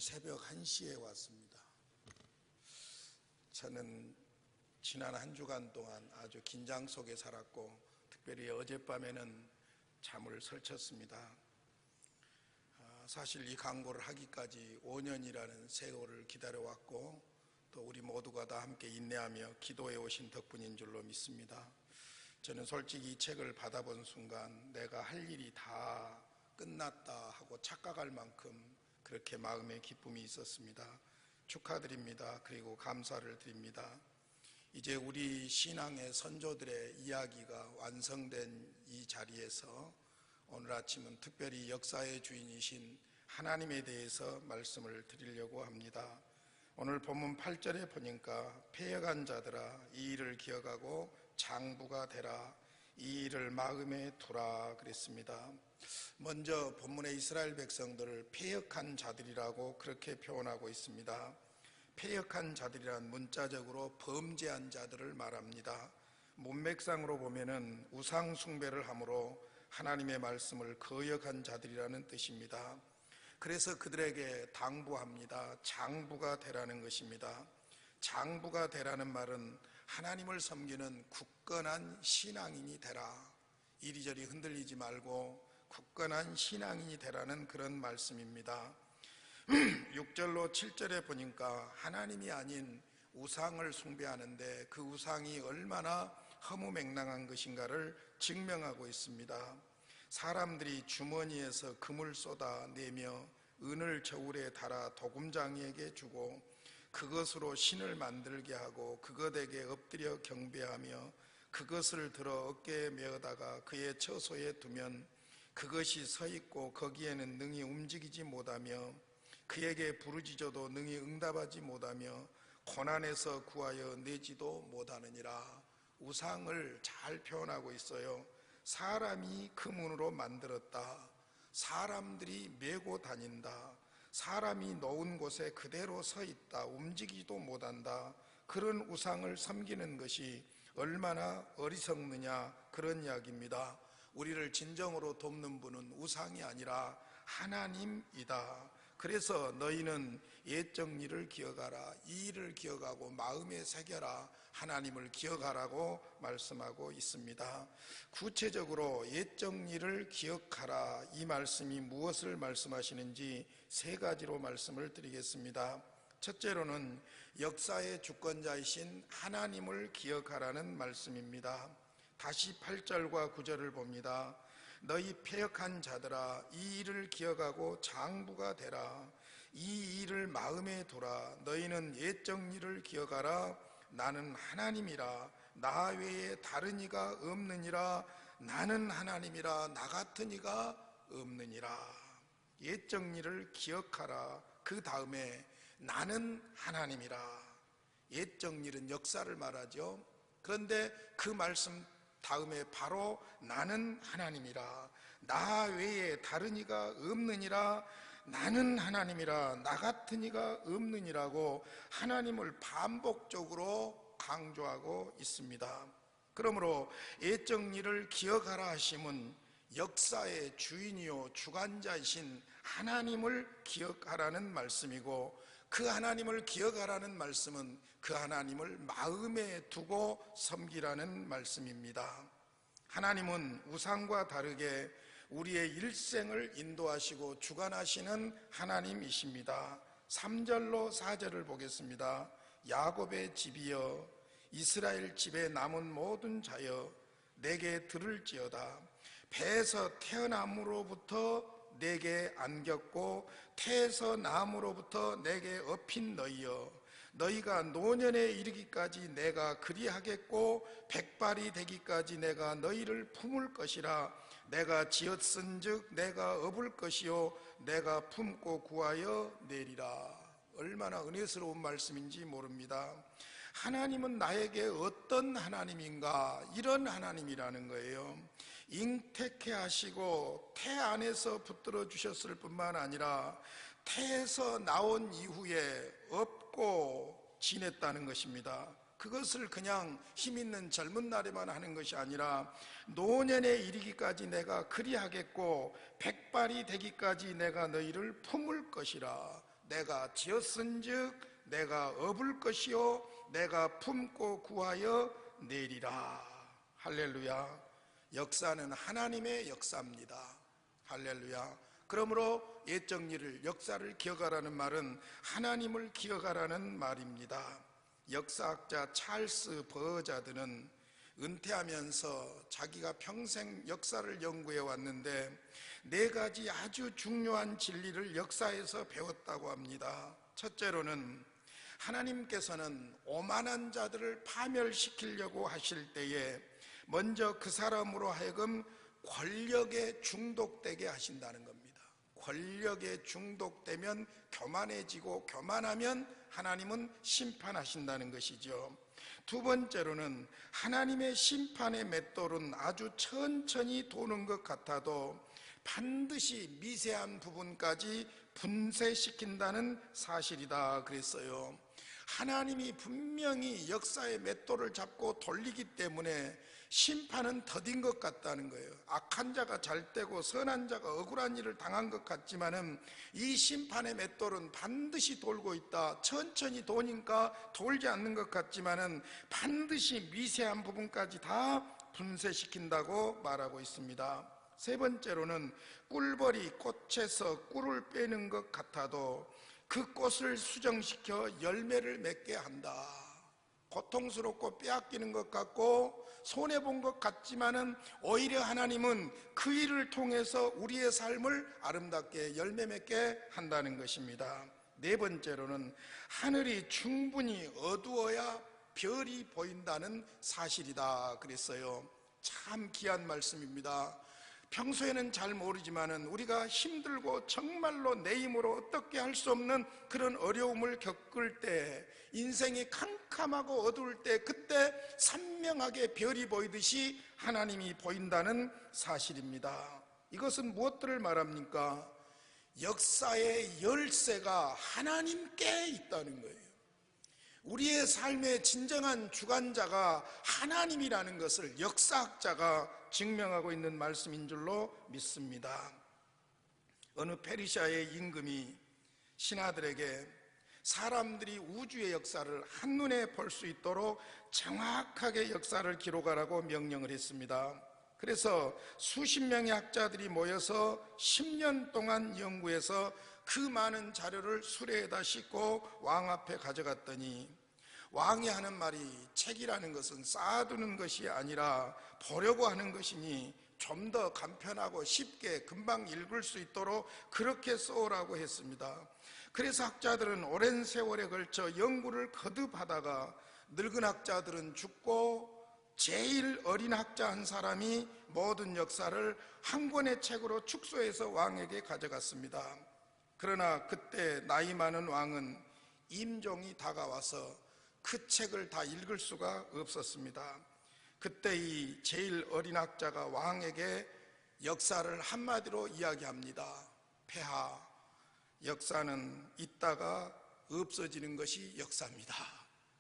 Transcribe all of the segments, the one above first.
새벽 1시에 왔습니다. 저는 지난 한 주간 동안 아주 긴장 속에 살았고 특별히 어젯밤에는 잠을 설쳤습니다. 사실 이 강구를 하기까지 5년이라는 세월을 기다려왔고 또 우리 모두가 다 함께 인내하며 기도해 오신 덕분인 줄로 믿습니다. 저는 솔직히 이 책을 받아본 순간 내가 할 일이 다 끝났다 하고 착각할 만큼 그렇게 마음의 기쁨이 있었습니다. 축하드립니다. 그리고 감사를 드립니다. 이제 우리 신앙의 선조들의 이야기가 완성된 이 자리에서 오늘 아침은 특별히 역사의 주인이신 하나님에 대해서 말씀을 드리려고 합니다. 오늘 본문 8절에 보니까 패역한 자들아 이 일을 기억하고 장부가 되라, 이 일을 마음에 두라 그랬습니다. 먼저 본문의 이스라엘 백성들을 패역한 자들이라고 그렇게 표현하고 있습니다. 패역한 자들이란 문자적으로 범죄한 자들을 말합니다. 문맥상으로 보면은 우상 숭배를 함으로 하나님의 말씀을 거역한 자들이라는 뜻입니다. 그래서 그들에게 당부합니다. 장부가 되라는 것입니다. 장부가 되라는 말은 하나님을 섬기는 굳건한 신앙인이 되라, 이리저리 흔들리지 말고 굳건한 신앙인이 되라는 그런 말씀입니다. 6절로 7절에 보니까 하나님이 아닌 우상을 숭배하는데 그 우상이 얼마나 허무맹랑한 것인가를 증명하고 있습니다. 사람들이 주머니에서 금을 쏟아내며 은을 저울에 달아 도금장이에게 주고 그것으로 신을 만들게 하고 그것에게 엎드려 경배하며 그것을 들어 어깨에 메어다가 그의 처소에 두면 그것이 서 있고 거기에는 능히 움직이지 못하며 그에게 부르짖어도 능히 응답하지 못하며 고난에서 구하여 내지도 못하느니라. 우상을 잘 표현하고 있어요. 사람이 금은으로 만들었다, 사람들이 메고 다닌다, 사람이 놓은 곳에 그대로 서 있다, 움직이지도 못한다, 그런 우상을 섬기는 것이 얼마나 어리석느냐, 그런 이야기입니다. 우리를 진정으로 돕는 분은 우상이 아니라 하나님이다. 그래서 너희는 옛적 일을 기억하라, 이 일을 기억하고 마음에 새겨라, 하나님을 기억하라고 말씀하고 있습니다. 구체적으로 옛적 일을 기억하라, 이 말씀이 무엇을 말씀하시는지 세 가지로 말씀을 드리겠습니다. 첫째로는 역사의 주권자이신 하나님을 기억하라는 말씀입니다. 다시 8절과 9절을 봅니다. 너희 패역한 자들아 이 일을 기억하고 장부가 되라, 이 일을 마음에 두라, 너희는 옛적 일을 기억하라, 나는 하나님이라, 나 외에 다른 이가 없느니라, 나는 하나님이라, 나 같은 이가 없느니라. 옛적 일을 기억하라, 그 다음에 나는 하나님이라. 옛적 일은 역사를 말하죠. 그런데 그 말씀 다음에 바로 나는 하나님이라, 나 외에 다른 이가 없느니라, 나는 하나님이라, 나 같은 이가 없느니라고 하나님을 반복적으로 강조하고 있습니다. 그러므로 옛적 일을 기억하라 하심은 역사의 주인이요 주관자이신 하나님을 기억하라는 말씀이고, 그 하나님을 기억하라는 말씀은 그 하나님을 마음에 두고 섬기라는 말씀입니다. 하나님은 우상과 다르게 우리의 일생을 인도하시고 주관하시는 하나님이십니다. 3절로 4절을 보겠습니다. 야곱의 집이여, 이스라엘 집에 남은 모든 자여, 내게 들을지어다. 배에서 태어남으로부터 내게 안겼고 태에서 남으로부터 내게 업힌 너희여, 너희가 노년에 이르기까지 내가 그리하겠고 백발이 되기까지 내가 너희를 품을 것이라. 내가 지었은즉 내가 업을 것이요 내가 품고 구하여 내리라. 얼마나 은혜스러운 말씀인지 모릅니다. 하나님은 나에게 어떤 하나님인가, 이런 하나님이라는 거예요. 잉태케 하시고 태 안에서 붙들어 주셨을 뿐만 아니라 태에서 나온 이후에 업고 지냈다는 것입니다. 그것을 그냥 힘있는 젊은 날에만 하는 것이 아니라 노년에 이르기까지 내가 그리하겠고 백발이 되기까지 내가 너희를 품을 것이라. 내가 지었은즉 내가 업을 것이요 내가 품고 구하여 내리라. 할렐루야. 역사는 하나님의 역사입니다. 할렐루야. 그러므로 옛정리를, 역사를 기억하라는 말은 하나님을 기억하라는 말입니다. 역사학자 찰스 버자드는 은퇴하면서 자기가 평생 역사를 연구해 왔는데 4가지 아주 중요한 진리를 역사에서 배웠다고 합니다. 첫째로는 하나님께서는 오만한 자들을 파멸시키려고 하실 때에 먼저 그 사람으로 하여금 권력에 중독되게 하신다는 겁니다. 권력에 중독되면 교만해지고, 교만하면 하나님은 심판하신다는 것이죠. 두 번째로는 하나님의 심판의 맷돌은 아주 천천히 도는 것 같아도 반드시 미세한 부분까지 분쇄시킨다는 사실이다 그랬어요. 하나님이 분명히 역사의 맷돌을 잡고 돌리기 때문에 심판은 더딘 것 같다는 거예요. 악한 자가 잘되고 선한 자가 억울한 일을 당한 것 같지만은 이 심판의 맷돌은 반드시 돌고 있다. 천천히 도니까 돌지 않는 것 같지만은 반드시 미세한 부분까지 다 분쇄시킨다고 말하고 있습니다. 세 번째로는 꿀벌이 꽃에서 꿀을 빼는 것 같아도 그 꽃을 수정시켜 열매를 맺게 한다. 고통스럽고 빼앗기는 것 같고 손해본 것 같지만은 오히려 하나님은 그 일을 통해서 우리의 삶을 아름답게 열매 맺게 한다는 것입니다. 네 번째로는 하늘이 충분히 어두워야 별이 보인다는 사실이다 그랬어요. 참 귀한 말씀입니다. 평소에는 잘 모르지만은 우리가 힘들고 정말로 내 힘으로 어떻게 할 수 없는 그런 어려움을 겪을 때, 인생이 캄캄하고 어두울 때, 그때 선명하게 별이 보이듯이 하나님이 보인다는 사실입니다. 이것은 무엇들을 말합니까? 역사의 열쇠가 하나님께 있다는 거예요. 우리의 삶의 진정한 주관자가 하나님이라는 것을 역사학자가 증명하고 있는 말씀인 줄로 믿습니다. 어느 페르시아의 임금이 신하들에게 사람들이 우주의 역사를 한눈에 볼 수 있도록 정확하게 역사를 기록하라고 명령을 했습니다. 그래서 수십 명의 학자들이 모여서 10년 동안 연구해서 그 많은 자료를 수레에다 싣고 왕 앞에 가져갔더니, 왕이 하는 말이 책이라는 것은 쌓아두는 것이 아니라 보려고 하는 것이니 좀 더 간편하고 쉽게 금방 읽을 수 있도록 그렇게 써오라고 했습니다. 그래서 학자들은 오랜 세월에 걸쳐 연구를 거듭하다가 늙은 학자들은 죽고 제일 어린 학자 한 사람이 모든 역사를 한 권의 책으로 축소해서 왕에게 가져갔습니다. 그러나 그때 나이 많은 왕은 임종이 다가와서 그 책을 다 읽을 수가 없었습니다. 그때 이 제일 어린 학자가 왕에게 역사를 한마디로 이야기합니다. 폐하, 역사는 있다가 없어지는 것이 역사입니다.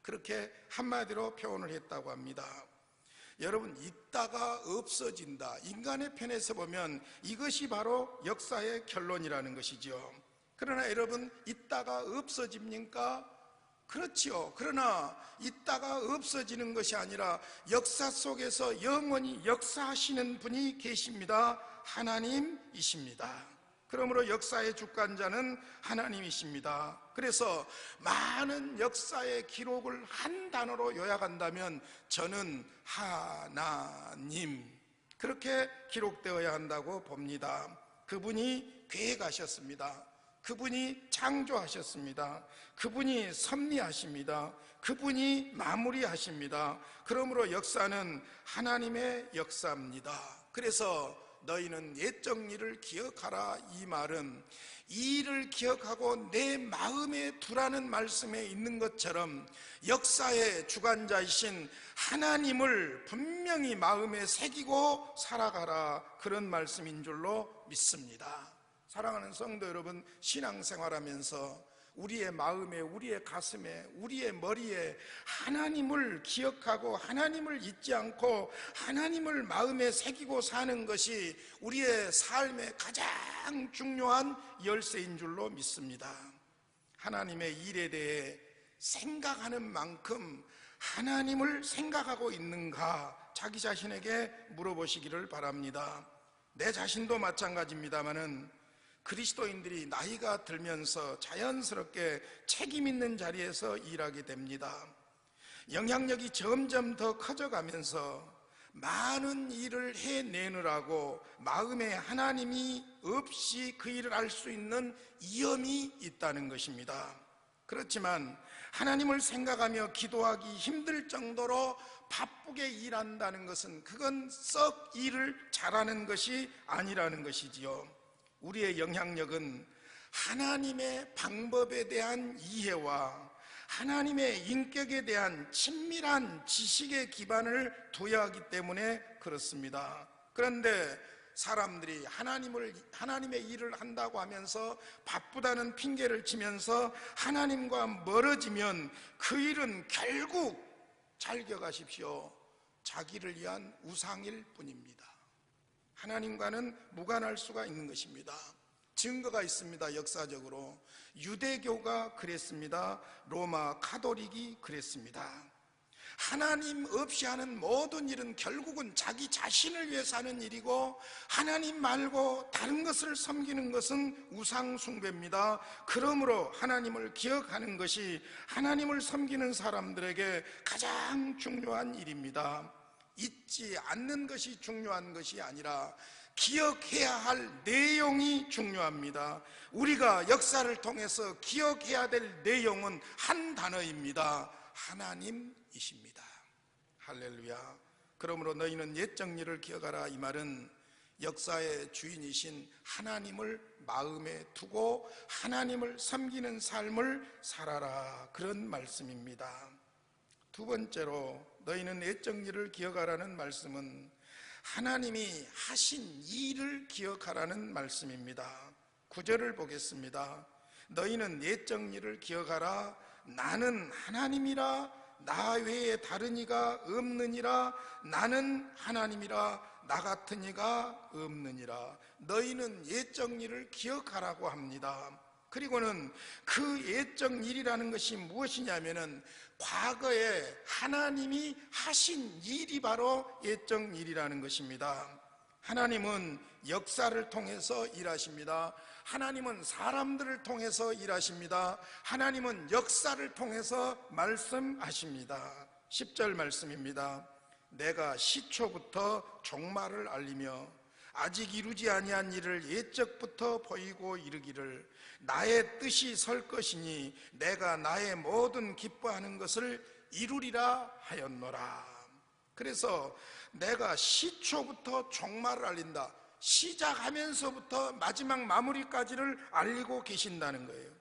그렇게 한마디로 표현을 했다고 합니다. 여러분, 있다가 없어진다, 인간의 편에서 보면 이것이 바로 역사의 결론이라는 것이죠. 그러나 여러분, 있다가 없어집니까? 그렇지요. 그러나 있다가 없어지는 것이 아니라 역사 속에서 영원히 역사하시는 분이 계십니다. 하나님이십니다. 그러므로 역사의 주관자는 하나님이십니다. 그래서 많은 역사의 기록을 한 단어로 요약한다면 저는 하나님, 그렇게 기록되어야 한다고 봅니다. 그분이 계획하셨습니다. 그분이 창조하셨습니다. 그분이 섭리하십니다. 그분이 마무리하십니다. 그러므로 역사는 하나님의 역사입니다. 그래서 너희는 옛정리를 기억하라, 이 말은 이 일을 기억하고 내 마음에 두라는 말씀에 있는 것처럼 역사의 주관자이신 하나님을 분명히 마음에 새기고 살아가라, 그런 말씀인 줄로 믿습니다. 사랑하는 성도 여러분, 신앙생활하면서 우리의 마음에, 우리의 가슴에, 우리의 머리에 하나님을 기억하고 하나님을 잊지 않고 하나님을 마음에 새기고 사는 것이 우리의 삶의 가장 중요한 열쇠인 줄로 믿습니다. 하나님의 일에 대해 생각하는 만큼 하나님을 생각하고 있는가 자기 자신에게 물어보시기를 바랍니다. 내 자신도 마찬가지입니다마는 그리스도인들이 나이가 들면서 자연스럽게 책임 있는 자리에서 일하게 됩니다. 영향력이 점점 더 커져가면서 많은 일을 해내느라고 마음에 하나님이 없이 그 일을 할 수 있는 위험이 있다는 것입니다. 그렇지만 하나님을 생각하며 기도하기 힘들 정도로 바쁘게 일한다는 것은 그건 썩 일을 잘하는 것이 아니라는 것이지요. 우리의 영향력은 하나님의 방법에 대한 이해와 하나님의 인격에 대한 친밀한 지식의 기반을 둬야 하기 때문에 그렇습니다. 그런데 사람들이 하나님의 일을 한다고 하면서 바쁘다는 핑계를 치면서 하나님과 멀어지면 그 일은 결국 잘 기억하십시오. 자기를 위한 우상일 뿐입니다. 하나님과는 무관할 수가 있는 것입니다. 증거가 있습니다. 역사적으로 유대교가 그랬습니다. 로마 가톨릭이 그랬습니다. 하나님 없이 하는 모든 일은 결국은 자기 자신을 위해서 하는 일이고 하나님 말고 다른 것을 섬기는 것은 우상 숭배입니다. 그러므로 하나님을 기억하는 것이 하나님을 섬기는 사람들에게 가장 중요한 일입니다. 잊지 않는 것이 중요한 것이 아니라 기억해야 할 내용이 중요합니다. 우리가 역사를 통해서 기억해야 될 내용은 한 단어입니다. 하나님이십니다. 할렐루야. 그러므로 너희는 옛적 일을 기억하라. 이 말은 역사의 주인이신 하나님을 마음에 두고 하나님을 섬기는 삶을 살아라, 그런 말씀입니다. 두 번째로 너희는 옛적 일을 기억하라는 말씀은 하나님이 하신 일을 기억하라는 말씀입니다. 9절을 보겠습니다. 너희는 옛적 일을 기억하라. 나는 하나님이라 나 외에 다른 이가 없느니라. 나는 하나님이라 나 같은 이가 없느니라. 너희는 옛적 일을 기억하라고 합니다. 그리고는 그 옛적 일이라는 것이 무엇이냐면은 과거에 하나님이 하신 일이 바로 옛적 일이라는 것입니다. 하나님은 역사를 통해서 일하십니다. 하나님은 사람들을 통해서 일하십니다. 하나님은 역사를 통해서 말씀하십니다. 10절 말씀입니다. 내가 시초부터 종말을 알리며 아직 이루지 아니한 일을 옛적부터 보이고 이르기를 나의 뜻이 설 것이니 내가 나의 모든 기뻐하는 것을 이루리라 하였노라. 그래서 내가 시초부터 종말을 알린다. 시작하면서부터 마지막 마무리까지를 알리고 계신다는 거예요.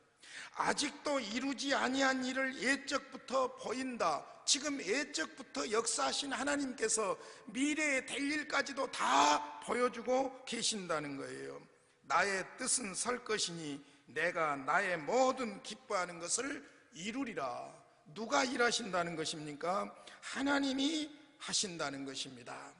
아직도 이루지 아니한 일을 옛적부터 보인다. 지금 옛적부터 역사하신 하나님께서 미래에 될 일까지도 다 보여주고 계신다는 거예요. 나의 뜻은 설 것이니 내가 나의 모든 기뻐하는 것을 이루리라. 누가 일하신다는 것입니까? 하나님이 하신다는 것입니다.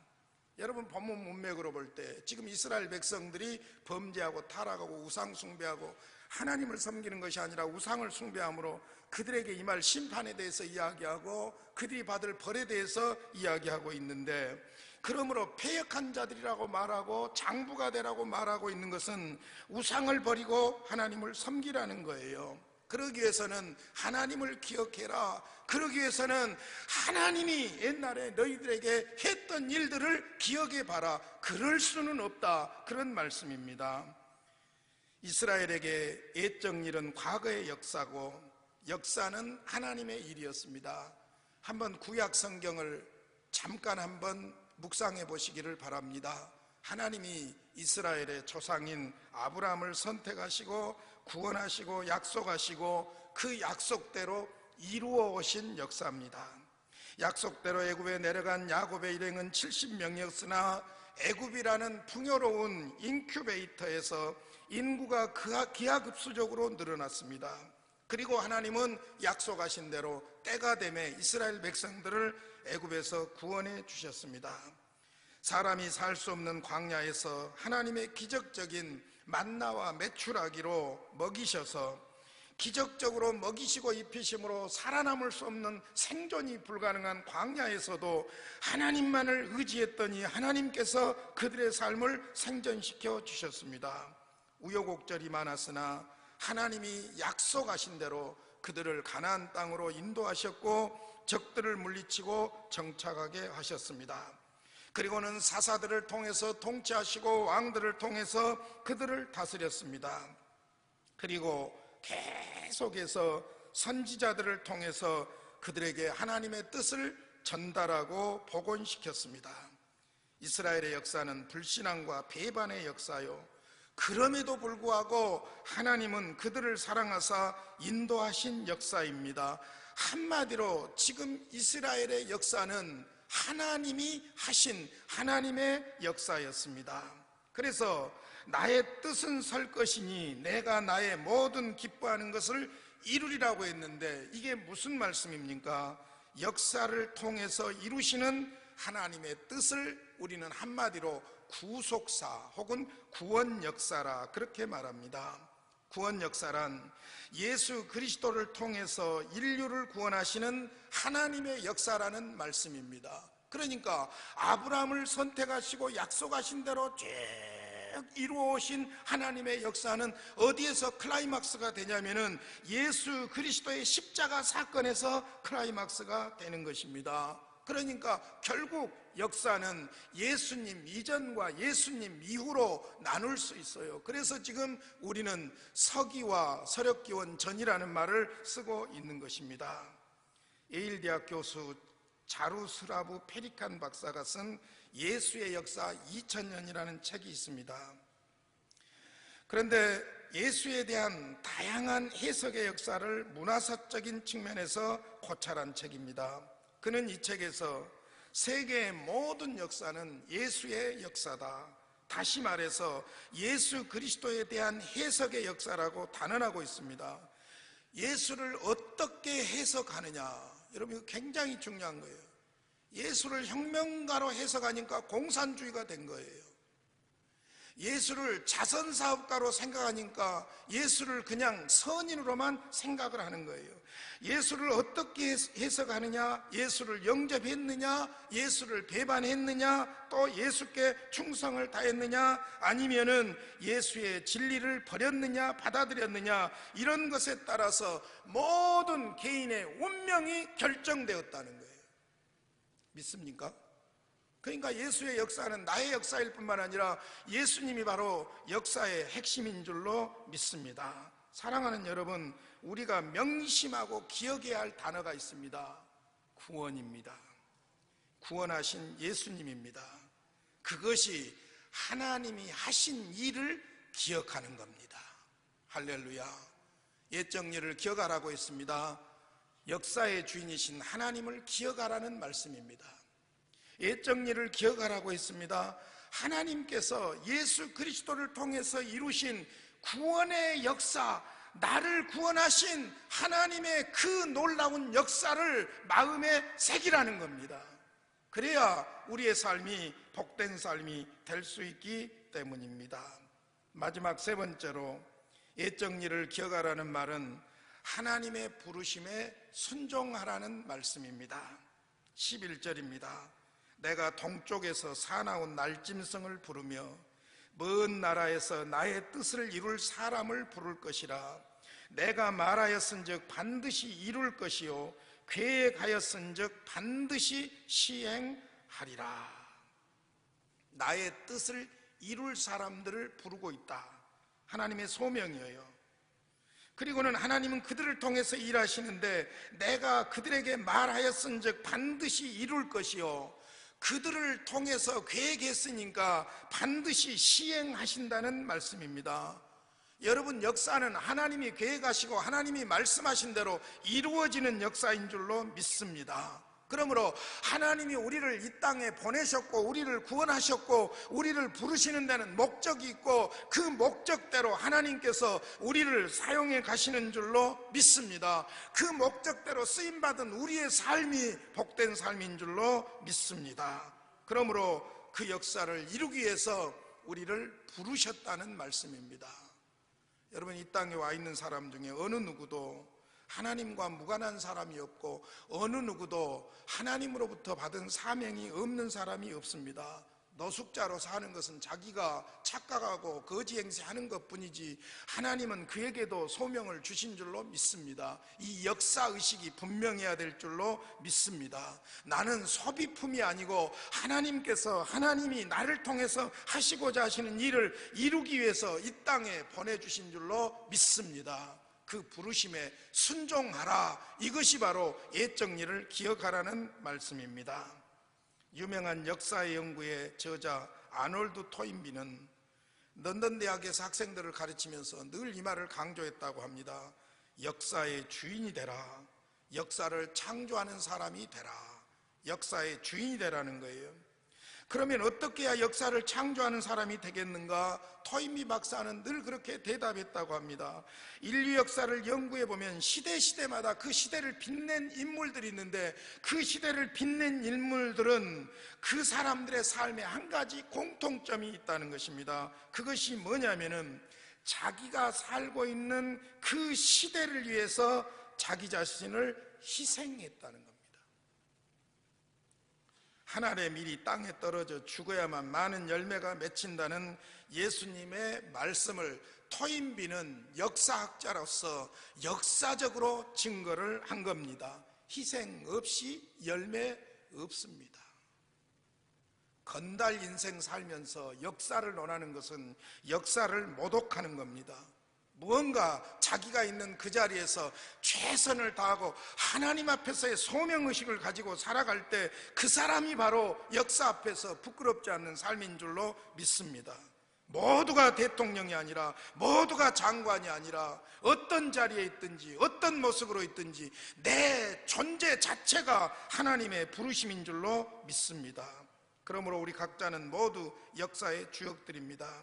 여러분, 본문 문맥으로 볼 때 지금 이스라엘 백성들이 범죄하고 타락하고 우상 숭배하고 하나님을 섬기는 것이 아니라 우상을 숭배함으로 그들에게 임할 심판에 대해서 이야기하고 그들이 받을 벌에 대해서 이야기하고 있는데, 그러므로 패역한 자들이라고 말하고 장부가 되라고 말하고 있는 것은 우상을 버리고 하나님을 섬기라는 거예요. 그러기 위해서는 하나님을 기억해라. 그러기 위해서는 하나님이 옛날에 너희들에게 했던 일들을 기억해봐라. 그럴 수는 없다, 그런 말씀입니다. 이스라엘에게 옛적 일은 과거의 역사고 역사는 하나님의 일이었습니다. 한번 구약 성경을 잠깐 한번 묵상해 보시기를 바랍니다. 하나님이 이스라엘의 조상인 아브라함을 선택하시고 구원하시고 약속하시고 그 약속대로 이루어 오신 역사입니다. 약속대로 애굽에 내려간 야곱의 일행은 70명이었으나 애굽이라는 풍요로운 인큐베이터에서 인구가 기하급수적으로 늘어났습니다. 그리고 하나님은 약속하신 대로 때가 되매 이스라엘 백성들을 애굽에서 구원해 주셨습니다. 사람이 살 수 없는 광야에서 하나님의 기적적인 만나와 메추라기로 먹이셔서 기적적으로 먹이시고 입히심으로 살아남을 수 없는 생존이 불가능한 광야에서도 하나님만을 의지했더니 하나님께서 그들의 삶을 생존시켜 주셨습니다. 우여곡절이 많았으나 하나님이 약속하신 대로 그들을 가나안 땅으로 인도하셨고 적들을 물리치고 정착하게 하셨습니다. 그리고는 사사들을 통해서 통치하시고 왕들을 통해서 그들을 다스렸습니다. 그리고 계속해서 선지자들을 통해서 그들에게 하나님의 뜻을 전달하고 복원시켰습니다. 이스라엘의 역사는 불신앙과 배반의 역사요, 그럼에도 불구하고 하나님은 그들을 사랑하사 인도하신 역사입니다. 한마디로 지금 이스라엘의 역사는 하나님이 하신 하나님의 역사였습니다. 그래서 나의 뜻은 설 것이니 내가 나의 모든 기뻐하는 것을 이루리라고 했는데, 이게 무슨 말씀입니까? 역사를 통해서 이루시는 하나님의 뜻을 우리는 한마디로 구속사 혹은 구원 역사라 그렇게 말합니다. 구원 역사란 예수 그리스도를 통해서 인류를 구원하시는 하나님의 역사라는 말씀입니다. 그러니까 아브라함을 선택하시고 약속하신 대로 쭉 이루어오신 하나님의 역사는 어디에서 클라이막스가 되냐면은 예수 그리스도의 십자가 사건에서 클라이막스가 되는 것입니다. 그러니까 결국 역사는 예수님 이전과 예수님 이후로 나눌 수 있어요. 그래서 지금 우리는 서기와 서력기원 전이라는 말을 쓰고 있는 것입니다. 예일대학 교수 자루스라브 페리칸 박사가 쓴 예수의 역사 2000년이라는 책이 있습니다. 그런데 예수에 대한 다양한 해석의 역사를 문화사적인 측면에서 고찰한 책입니다. 그는 이 책에서 세계의 모든 역사는 예수의 역사다, 다시 말해서 예수 그리스도에 대한 해석의 역사라고 단언하고 있습니다. 예수를 어떻게 해석하느냐, 여러분 이거 굉장히 중요한 거예요. 예수를 혁명가로 해석하니까 공산주의가 된 거예요. 예수를 자선사업가로 생각하니까 예수를 그냥 선인으로만 생각을 하는 거예요. 예수를 어떻게 해석하느냐, 예수를 영접했느냐, 예수를 배반했느냐, 또 예수께 충성을 다했느냐, 아니면은 예수의 진리를 버렸느냐 받아들였느냐, 이런 것에 따라서 모든 개인의 운명이 결정되었다는 거예요. 믿습니까? 그러니까 예수의 역사는 나의 역사일 뿐만 아니라 예수님이 바로 역사의 핵심인 줄로 믿습니다. 사랑하는 여러분, 우리가 명심하고 기억해야 할 단어가 있습니다. 구원입니다. 구원하신 예수님입니다. 그것이 하나님이 하신 일을 기억하는 겁니다. 할렐루야. 옛 정리를 기억하라고 했습니다. 역사의 주인이신 하나님을 기억하라는 말씀입니다. 옛 정리를 기억하라고 했습니다. 하나님께서 예수 그리스도를 통해서 이루신 구원의 역사, 나를 구원하신 하나님의 그 놀라운 역사를 마음에 새기라는 겁니다. 그래야 우리의 삶이 복된 삶이 될 수 있기 때문입니다. 마지막 세 번째로 옛 정리를 기억하라는 말은 하나님의 부르심에 순종하라는 말씀입니다. 11절입니다. 내가 동쪽에서 사나운 날짐승을 부르며 먼 나라에서 나의 뜻을 이룰 사람을 부를 것이라. 내가 말하였은즉 반드시 이룰 것이요 계획하였은즉 반드시 시행하리라. 나의 뜻을 이룰 사람들을 부르고 있다. 하나님의 소명이에요. 그리고는 하나님은 그들을 통해서 일하시는데 내가 그들에게 말하였은즉 반드시 이룰 것이요 그들을 통해서 계획했으니까 반드시 시행하신다는 말씀입니다. 여러분, 역사는 하나님이 계획하시고 하나님이 말씀하신 대로 이루어지는 역사인 줄로 믿습니다. 그러므로 하나님이 우리를 이 땅에 보내셨고 우리를 구원하셨고 우리를 부르시는 데는 목적이 있고 그 목적대로 하나님께서 우리를 사용해 가시는 줄로 믿습니다. 그 목적대로 쓰임받은 우리의 삶이 복된 삶인 줄로 믿습니다. 그러므로 그 역사를 이루기 위해서 우리를 부르셨다는 말씀입니다. 여러분, 이 땅에 와 있는 사람 중에 어느 누구도 하나님과 무관한 사람이 없고 어느 누구도 하나님으로부터 받은 사명이 없는 사람이 없습니다. 노숙자로 사는 것은 자기가 착각하고 거지 행세하는 것뿐이지 하나님은 그에게도 소명을 주신 줄로 믿습니다. 이 역사의식이 분명해야 될 줄로 믿습니다. 나는 소비품이 아니고 하나님이 나를 통해서 하시고자 하시는 일을 이루기 위해서 이 땅에 보내주신 줄로 믿습니다. 그 부르심에 순종하라, 이것이 바로 옛정리를 기억하라는 말씀입니다. 유명한 역사의 연구의 저자 아놀드 토인비는 런던 대학에서 학생들을 가르치면서 늘 이 말을 강조했다고 합니다. 역사의 주인이 되라. 역사를 창조하는 사람이 되라. 역사의 주인이 되라는 거예요. 그러면 어떻게 해야 역사를 창조하는 사람이 되겠는가? 토인비 박사는 늘 그렇게 대답했다고 합니다. 인류 역사를 연구해 보면 시대마다 그 시대를 빛낸 인물들이 있는데 그 시대를 빛낸 인물들은 그 사람들의 삶에 한 가지 공통점이 있다는 것입니다. 그것이 뭐냐면은 자기가 살고 있는 그 시대를 위해서 자기 자신을 희생했다는 겁니다. 하늘의 밀이 땅에 떨어져 죽어야만 많은 열매가 맺힌다는 예수님의 말씀을 토인비는 역사학자로서 역사적으로 증거를 한 겁니다. 희생 없이 열매 없습니다. 건달 인생 살면서 역사를 논하는 것은 역사를 모독하는 겁니다. 무언가 자기가 있는 그 자리에서 최선을 다하고 하나님 앞에서의 소명의식을 가지고 살아갈 때 그 사람이 바로 역사 앞에서 부끄럽지 않는 삶인 줄로 믿습니다. 모두가 대통령이 아니라, 모두가 장관이 아니라 어떤 자리에 있든지 어떤 모습으로 있든지 내 존재 자체가 하나님의 부르심인 줄로 믿습니다. 그러므로 우리 각자는 모두 역사의 주역들입니다.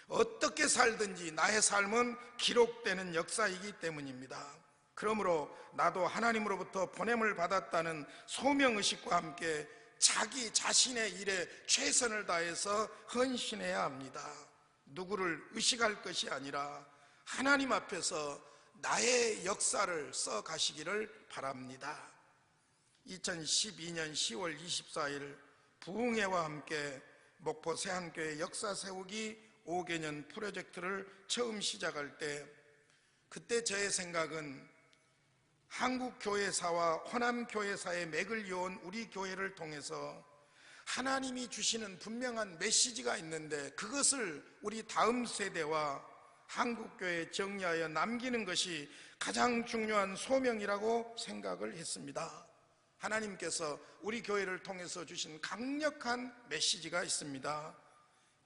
어떻게 살든지 나의 삶은 기록되는 역사이기 때문입니다. 그러므로 나도 하나님으로부터 보냄을 받았다는 소명의식과 함께 자기 자신의 일에 최선을 다해서 헌신해야 합니다. 누구를 의식할 것이 아니라 하나님 앞에서 나의 역사를 써 가시기를 바랍니다. 2012년 10월 24일 부흥회와 함께 목포 새한교회 역사 세우기 5개년 프로젝트를 처음 시작할 때 그때 저의 생각은 한국교회사와 호남교회사의 맥을 이어온 우리 교회를 통해서 하나님이 주시는 분명한 메시지가 있는데 그것을 우리 다음 세대와 한국교회에 정리하여 남기는 것이 가장 중요한 소명이라고 생각을 했습니다. 하나님께서 우리 교회를 통해서 주신 강력한 메시지가 있습니다.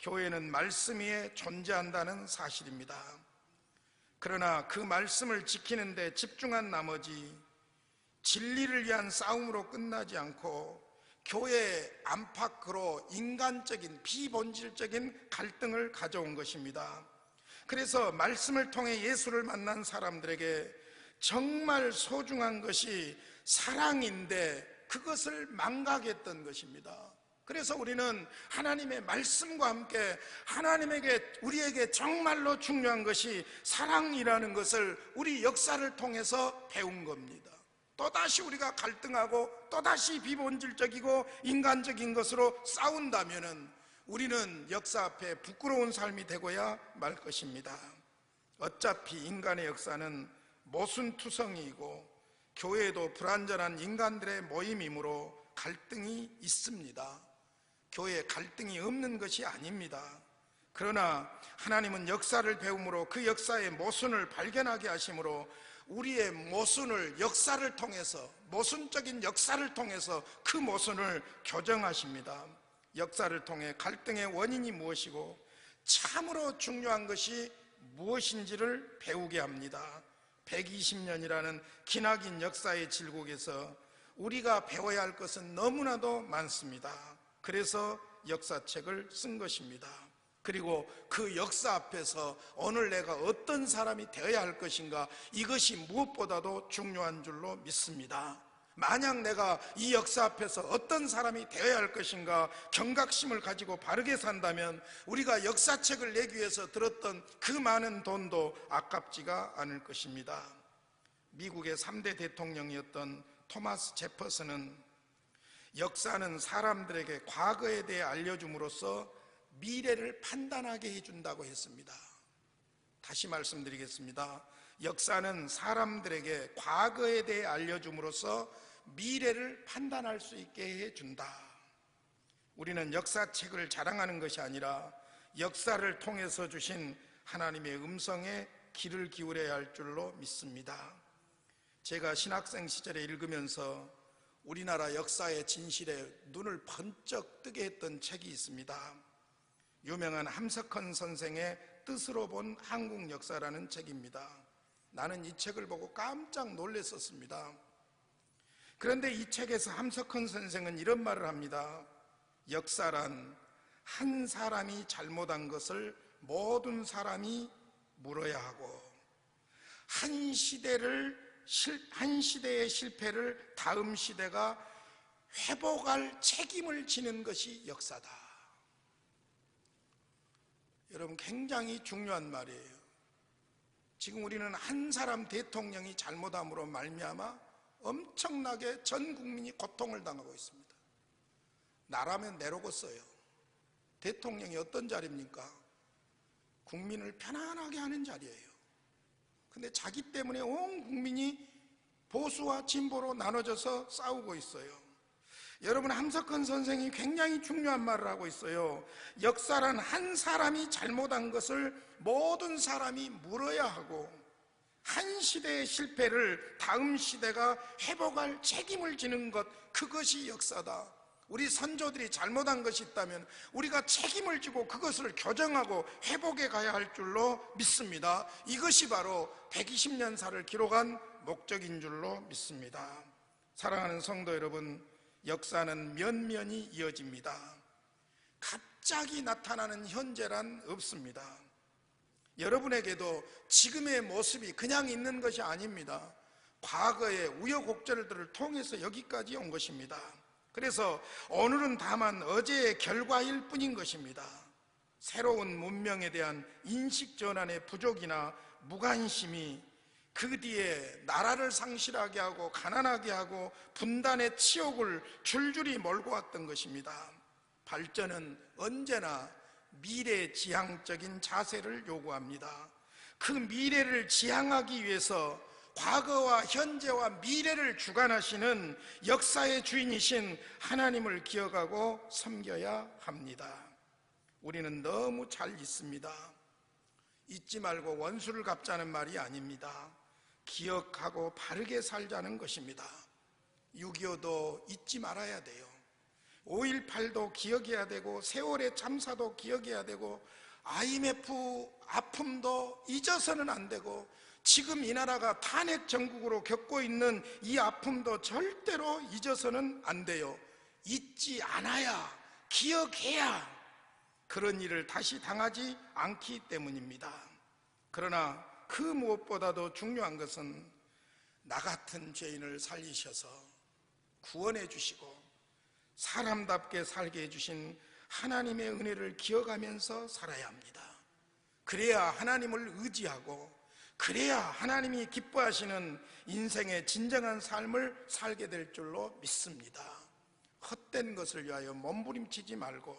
교회는 말씀 위에 존재한다는 사실입니다. 그러나 그 말씀을 지키는 데 집중한 나머지 진리를 위한 싸움으로 끝나지 않고 교회 안팎으로 인간적인 비본질적인 갈등을 가져온 것입니다. 그래서 말씀을 통해 예수를 만난 사람들에게 정말 소중한 것이 사랑인데 그것을 망각했던 것입니다. 그래서 우리는 하나님의 말씀과 함께 우리에게 정말로 중요한 것이 사랑이라는 것을 우리 역사를 통해서 배운 겁니다. 또다시 우리가 갈등하고 또다시 비본질적이고 인간적인 것으로 싸운다면 우리는 역사 앞에 부끄러운 삶이 되고야 말 것입니다. 어차피 인간의 역사는 모순투성이이고 교회도 불완전한 인간들의 모임이므로 갈등이 있습니다. 교회에 갈등이 없는 것이 아닙니다. 그러나 하나님은 역사를 배움으로 그 역사의 모순을 발견하게 하심으로 우리의 모순을 역사를 통해서, 모순적인 역사를 통해서 그 모순을 교정하십니다. 역사를 통해 갈등의 원인이 무엇이고 참으로 중요한 것이 무엇인지를 배우게 합니다. 120년이라는 기나긴 역사의 질곡에서 우리가 배워야 할 것은 너무나도 많습니다. 그래서 역사책을 쓴 것입니다. 그리고 그 역사 앞에서 오늘 내가 어떤 사람이 되어야 할 것인가, 이것이 무엇보다도 중요한 줄로 믿습니다. 만약 내가 이 역사 앞에서 어떤 사람이 되어야 할 것인가 경각심을 가지고 바르게 산다면 우리가 역사책을 내기 위해서 들었던 그 많은 돈도 아깝지가 않을 것입니다. 미국의 3대 대통령이었던 토마스 제퍼슨은 역사는 사람들에게 과거에 대해 알려줌으로써 미래를 판단하게 해준다고 했습니다. 다시 말씀드리겠습니다. 역사는 사람들에게 과거에 대해 알려줌으로써 미래를 판단할 수 있게 해준다. 우리는 역사책을 자랑하는 것이 아니라 역사를 통해서 주신 하나님의 음성에 귀를 기울여야 할 줄로 믿습니다. 제가 신학생 시절에 읽으면서 우리나라 역사의 진실에 눈을 번쩍 뜨게 했던 책이 있습니다. 유명한 함석헌 선생의 뜻으로 본 한국 역사라는 책입니다. 나는 이 책을 보고 깜짝 놀랐었습니다. 그런데 이 책에서 함석헌 선생은 이런 말을 합니다. 역사란 한 사람이 잘못한 것을 모든 사람이 물어야 하고 한 시대의 실패를 다음 시대가 회복할 책임을 지는 것이 역사다. 여러분, 굉장히 중요한 말이에요. 지금 우리는 한 사람 대통령이 잘못함으로 말미암아 엄청나게 전 국민이 고통을 당하고 있습니다. 나라면 내로겠어요. 대통령이 어떤 자리입니까? 국민을 편안하게 하는 자리예요. 근데 자기 때문에 온 국민이 보수와 진보로 나눠져서 싸우고 있어요. 여러분, 함석헌 선생이 굉장히 중요한 말을 하고 있어요. 역사란 한 사람이 잘못한 것을 모든 사람이 물어야 하고 한 시대의 실패를 다음 시대가 회복할 책임을 지는 것, 그것이 역사다. 우리 선조들이 잘못한 것이 있다면 우리가 책임을 지고 그것을 교정하고 회복해 가야 할 줄로 믿습니다. 이것이 바로 120년사를 기록한 목적인 줄로 믿습니다. 사랑하는 성도 여러분, 역사는 면면이 이어집니다. 갑자기 나타나는 현재란 없습니다. 여러분에게도 지금의 모습이 그냥 있는 것이 아닙니다. 과거의 우여곡절들을 통해서 여기까지 온 것입니다. 그래서 오늘은 다만 어제의 결과일 뿐인 것입니다. 새로운 문명에 대한 인식 전환의 부족이나 무관심이 그 뒤에 나라를 상실하게 하고 가난하게 하고 분단의 치욕을 줄줄이 몰고 왔던 것입니다. 발전은 언제나 미래지향적인 자세를 요구합니다. 그 미래를 지향하기 위해서 과거와 현재와 미래를 주관하시는 역사의 주인이신 하나님을 기억하고 섬겨야 합니다. 우리는 너무 잘 잊습니다. 잊지 말고 원수를 갚자는 말이 아닙니다. 기억하고 바르게 살자는 것입니다. 6.25도 잊지 말아야 돼요. 5.18도 기억해야 되고 세월의 참사도 기억해야 되고 IMF 아픔도 잊어서는 안 되고 지금 이 나라가 탄핵 정국으로 겪고 있는 이 아픔도 절대로 잊어서는 안 돼요. 잊지 않아야, 기억해야 그런 일을 다시 당하지 않기 때문입니다. 그러나 그 무엇보다도 중요한 것은 나 같은 죄인을 살리셔서 구원해 주시고 사람답게 살게 해주신 하나님의 은혜를 기억하면서 살아야 합니다. 그래야 하나님을 의지하고 그래야 하나님이 기뻐하시는 인생의 진정한 삶을 살게 될 줄로 믿습니다. 헛된 것을 위하여 몸부림치지 말고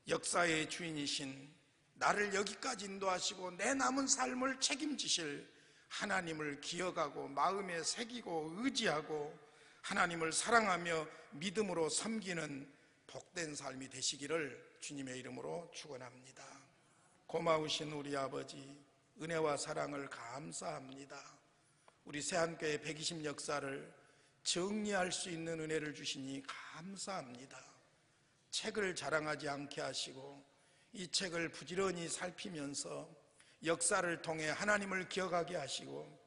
역사의 주인이신 나를 여기까지 인도하시고 내 남은 삶을 책임지실 하나님을 기억하고 마음에 새기고 의지하고 하나님을 사랑하며 믿음으로 섬기는 복된 삶이 되시기를 주님의 이름으로 축원합니다. 고마우신 우리 아버지, 은혜와 사랑을 감사합니다. 우리 새한교회 120 역사를 정리할 수 있는 은혜를 주시니 감사합니다. 책을 자랑하지 않게 하시고 이 책을 부지런히 살피면서 역사를 통해 하나님을 기억하게 하시고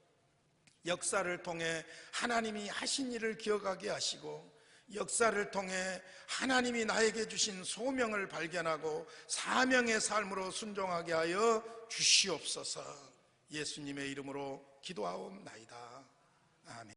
역사를 통해 하나님이 하신 일을 기억하게 하시고 역사를 통해 하나님이 나에게 주신 소명을 발견하고 사명의 삶으로 순종하게 하여 주시옵소서. 예수님의 이름으로 기도하옵나이다. 아멘.